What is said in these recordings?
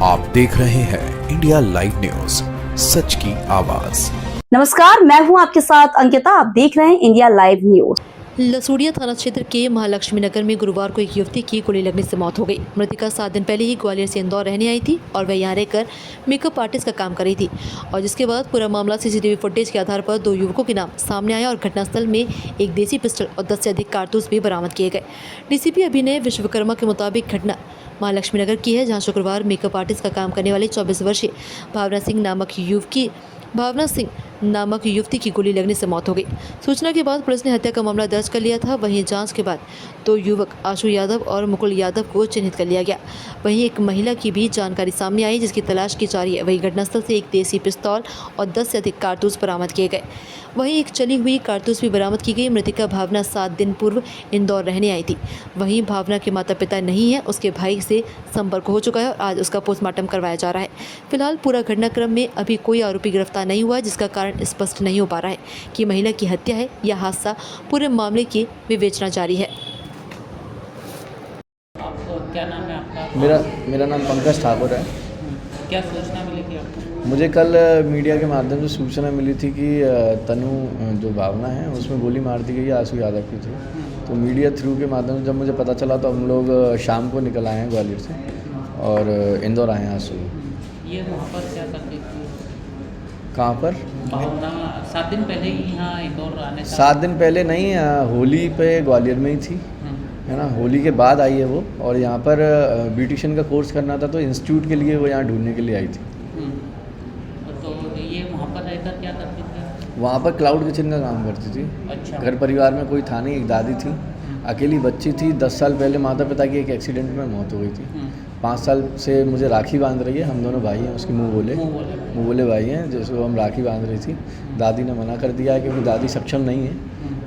आप देख रहे हैं इंडिया लाइव न्यूज, सच की आवाज। नमस्कार, मैं हूं आपके साथ अंकिता। आप देख रहे हैं इंडिया लाइव न्यूज। लसूड़िया थाना क्षेत्र के महालक्ष्मी नगर में गुरुवार को एक युवती की गोली लगने से मौत हो गई। मृतका 7 दिन पहले ही ग्वालियर से इंदौर रहने आई थी और वह यहाँ रहकर मेकअप आर्टिस्ट का काम कर रही थी और जिसके बाद पूरा मामला सीसीटीवी फुटेज के आधार पर 2 युवकों के नाम सामने आया और घटनास्थल में एक देसी पिस्टल और 10 से अधिक कारतूस भी बरामद किए गए। डीसीपी अभिनय विश्वकर्मा के मुताबिक घटना महालक्ष्मी नगर की है, जहाँ शुक्रवार मेकअप आर्टिस्ट का काम करने वाली 24 वर्षीय भावना सिंह नामक युवती की गोली लगने से मौत हो गई। सूचना के बाद पुलिस ने हत्या का मामला दर्ज कर लिया था। वहीं जांच के बाद 2 युवक आशु यादव और मुकुल यादव को चिन्हित कर लिया गया। वहीं एक महिला की भी जानकारी सामने आई जिसकी तलाश की जा रही है। वहीं घटनास्थल से एक देसी पिस्तौल और 10 से अधिक कारतूस बरामद किए गए। वहीं एक चली हुई कारतूस भी बरामद की गई। मृतका भावना 7 दिन पूर्व इंदौर रहने आई थी। वहीं भावना के माता पिता नहीं है, उसके भाई से संपर्क हो चुका है और आज उसका पोस्टमार्टम करवाया जा रहा है। फिलहाल पूरा घटनाक्रम में अभी कोई आरोपी गिरफ्तार नहीं हुआ, जिसका कारण स्पष्ट नहीं हो पा रहा है कि महिला की हत्या है या हादसा। पूरे मामले की विवेचना जारी है। आपको क्या नाम है आपका? मेरा नाम पंकज ठाकुर है। क्या सूचना मिली थी आपको? मुझे कल मीडिया के माध्यम से सूचना मिली थी कि तनु जो भावना है उसमें गोली मार दी गई है, आशु यादव की थी। तो मीडिया थ्रू के माध्यम से जब मुझे पता चला तो हम लोग शाम को निकल आए हैं ग्वालियर से और इंदौर आए हैं आज सुबह। ये वहाँ पर क्या करती थी? कहाँ पर? भावना 7 दिन पहले ही यहाँ इंदौर आने का? 7 दिन पहले नहीं, होली पे ग्वालियर में ही थी, है ना। होली के बाद आई है वो और यहाँ पर ब्यूटिशियन का कोर्स करना था तो इंस्टीट्यूट के लिए वो यहाँ ढूंढने के लिए आई थी। तो ये वहाँ पर रहकर क्या करती थी? वहाँ पर क्लाउड किचन का काम करती थी। अच्छा। घर परिवार में कोई था नहीं, एक दादी थी, अकेली बच्ची थी। 10 साल पहले माता पिता की एक एक्सीडेंट में मौत हो गई थी। 5 साल से मुझे राखी बांध रही है। हम दोनों भाई हैं, उसके मुँह बोले भाई हैं, जिसको हम राखी बांध रही थी। दादी ने मना कर दिया है क्योंकि दादी सक्षम नहीं है,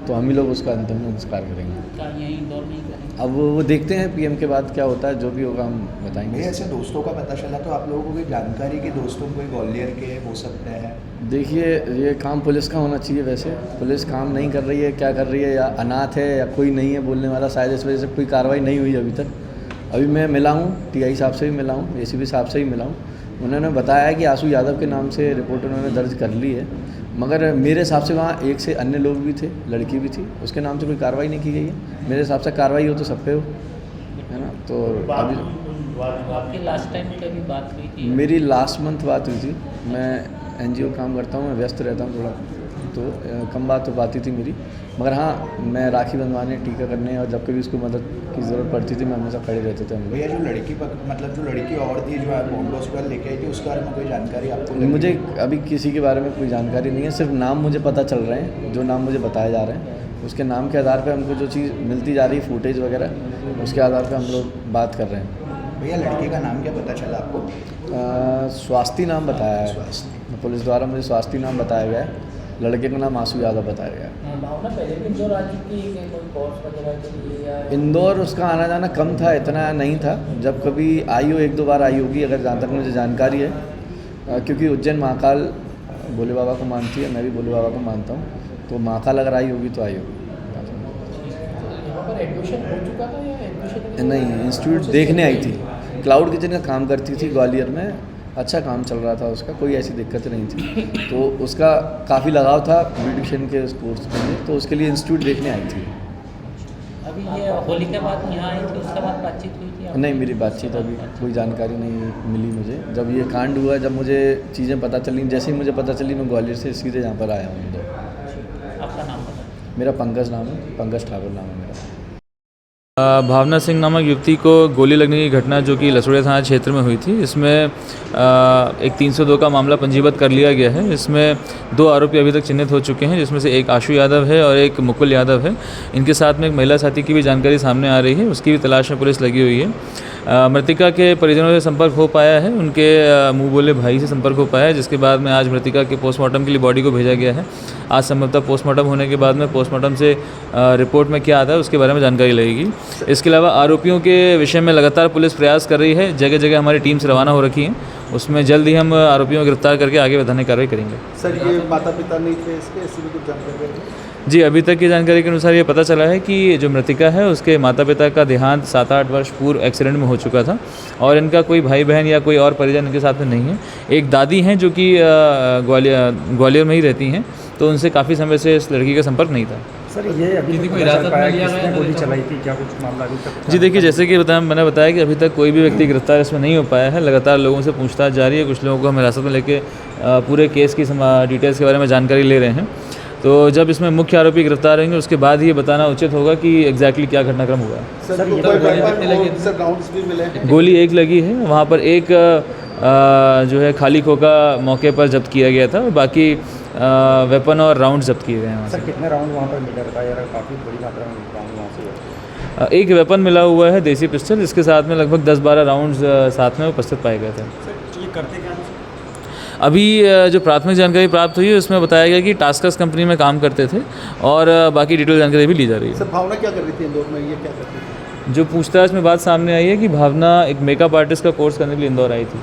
तो हम ही लोग उसका अंतिम संस्कार करेंगे। यहीं इंदौर में ही करेंगे? अब वो देखते हैं पीएम के बाद क्या होता है, जो भी होगा हम बताएंगे। ऐसे दोस्तों का पता चला तो आप लोगों को कोई जानकारी कि दोस्तों कोई ग्वालियर के हो सकते हैं? देखिए, ये काम पुलिस का होना चाहिए। वैसे पुलिस काम नहीं कर रही है, क्या कर रही है, या अनाथ है या कोई नहीं है बोलने वाला, शायद इस वजह से कोई कार्रवाई नहीं हुई अभी तक। अभी मैं मिला हूँ, टीआई साहब से भी मिला हूँ, एसीपी साहब से भी मिला हूँ। उन्होंने बताया है कि आशु यादव के नाम से रिपोर्ट उन्होंने दर्ज कर ली है, मगर मेरे हिसाब से वहाँ एक से अन्य लोग भी थे, लड़की भी थी, उसके नाम से कोई कार्रवाई नहीं की गई है। मेरे हिसाब से कार्रवाई हो तो सब पे हो, है ना। तो अभी आपकी लास्ट टाइम कभी बात हुई थी? मेरी लास्ट मंथ बात हुई थी। मैं एनजीओ काम करता हूँ, मैं व्यस्त रहता हूँ थोड़ा, तो कम बात हो पाती थी मेरी। मगर हाँ, मैं राखी बंधवाने, टीका करने और जब कभी उसको मदद की ज़रूरत पड़ती थी मैं हमेशा खड़े रहते थे हम लोग। भैया जो लड़की और थी जो आप बॉम्बे हॉस्पिटल लेके आई थी, उसके बारे में कोई जानकारी आपको लगी? मुझे अभी किसी के बारे में कोई जानकारी नहीं है, सिर्फ नाम मुझे पता चल रहे हैं, जो नाम मुझे बताए जा रहे हैं उसके नाम के आधार पर हमको जो चीज़ मिलती जा रही है, फुटेज वगैरह, उसके आधार पर हम लोग बात कर रहे हैं। भैया लड़की का नाम क्या पता चला आपको? स्वास्थी नाम बताया है पुलिस द्वारा, मुझे स्वास्थी नाम बताया गया है। लड़के का नाम आशु यादव बताया गया है। भावना पहले भी इंदौर आ चुकी है, कोई कोर्स वगैरह के लिए या? इंदौर उसका आना जाना कम था, इतना नहीं था। जब कभी आई हो, 1-2 बार आई होगी, अगर जहाँ तक मुझे जानकारी है, क्योंकि उज्जैन महाकाल भोले बाबा को मानती है, मैं भी भोले बाबा को मानता हूँ, तो महाकाल अगर आई होगी तो आई होगी। यहाँ पर एडमिशन हो चुका था या एडमिशन नहीं, इंस्टीट्यूट देखने आई थी। क्लाउड किचन का काम करती थी ग्वालियर में, अच्छा काम चल रहा था उसका, कोई ऐसी दिक्कत नहीं थी। तो उसका काफ़ी लगाव था ब्यूटिशियन के कोर्स में, तो उसके लिए इंस्टीट्यूट देखने आई थी। अभी ये होली के बाद यहाँ आई थी, उसके बाद बातचीत हुई थी? नहीं, मेरी बातचीत अभी कोई जानकारी नहीं मिली मुझे। जब ये कांड हुआ, जब मुझे चीज़ें पता चली, जैसे ही मुझे पता चली मैं ग्वालियर से सीधे यहाँ पर आया हूँ। आपका नाम बता? मेरा पंकज नाम है, पंकज ठाकुर नाम है मेरा। भावना सिंह नामक युवती को गोली लगने की घटना जो कि लसूड़िया थाना क्षेत्र में हुई थी, इसमें एक 302 का मामला पंजीबद्ध कर लिया गया है। इसमें 2 आरोपी अभी तक चिन्हित हो चुके हैं, जिसमें से एक आशु यादव है और एक मुकुल यादव है। इनके साथ में एक महिला साथी की भी जानकारी सामने आ रही है, उसकी भी तलाश में पुलिस लगी हुई है। मृतिका के परिजनों से संपर्क हो पाया है, उनके मुँह बोले भाई से संपर्क हो पाया है, जिसके बाद में आज मृतिका के पोस्टमार्टम के लिए बॉडी को भेजा गया है। आज संभवतः पोस्टमार्टम होने के बाद में पोस्टमार्टम से रिपोर्ट में क्या आता है उसके बारे में जानकारी लगेगी। इसके अलावा आरोपियों के विषय में लगातार पुलिस प्रयास कर रही है, जगह जगह हमारी टीम्स रवाना हो रखी हैं, उसमें जल्द ही हम आरोपियों को गिरफ्तार करके आगे वैधानिक कार्रवाई करेंगे। सर, ये माता पिता नहीं थे इसके, ऐसी भी कुछ जानकारी है? जी, अभी तक की जानकारी के अनुसार ये पता चला है कि जो मृतिका है उसके माता पिता का देहांत 7-8 वर्ष पूर्व एक्सीडेंट में हो चुका था और इनका कोई भाई बहन या कोई और परिजन इनके साथ में नहीं है। एक दादी हैं जो कि ग्वालियर में ही रहती हैं, तो उनसे काफ़ी समय से इस लड़की का संपर्क नहीं था। सर ये अभी तक पता चल पाया किसने गोली चलाई थी, क्या कुछ मामला अभी तक? जी देखिए, जैसे कि मैंने बताया कि अभी तक कोई भी व्यक्ति गिरफ्तार इसमें नहीं हो पाया है। लगातार लोगों से पूछताछ जारी है, कुछ लोगों को हम हिरासत में लेके पूरे केस की डिटेल्स के बारे में जानकारी ले रहे हैं। तो जब इसमें मुख्य आरोपी गिरफ्तार होंगे उसके बाद ही ये बताना उचित होगा कि एग्जैक्टली क्या घटनाक्रम हुआ। गोली एक लगी है, वहाँ पर एक जो है खाली खोखा मौके पर जब्त किया गया था और बाकी वेपन और राउंड जब्त किए गए हैं। सर कितने राउंड वहाँ पर मिला था यार? काफ़ी बड़ी मात्रा में राउंड वहाँ से एक वेपन मिला हुआ है, देसी पिस्टल, इसके साथ में लगभग 10-12 राउंड्स साथ में उपस्थित पाए गए थे। ये करते क्या? अभी जो प्राथमिक जानकारी प्राप्त हुई है उसमें बताया गया कि टास्कस कंपनी में काम करते थे और बाकी डिटेल जानकारी भी ली जा रही है। सर भावना क्या कर रही थी इंदौर में, ये क्या करती थी? जो पूछताछ में बात सामने आई है कि भावना एक मेकअप आर्टिस्ट का कोर्स करने के लिए इंदौर आई थी।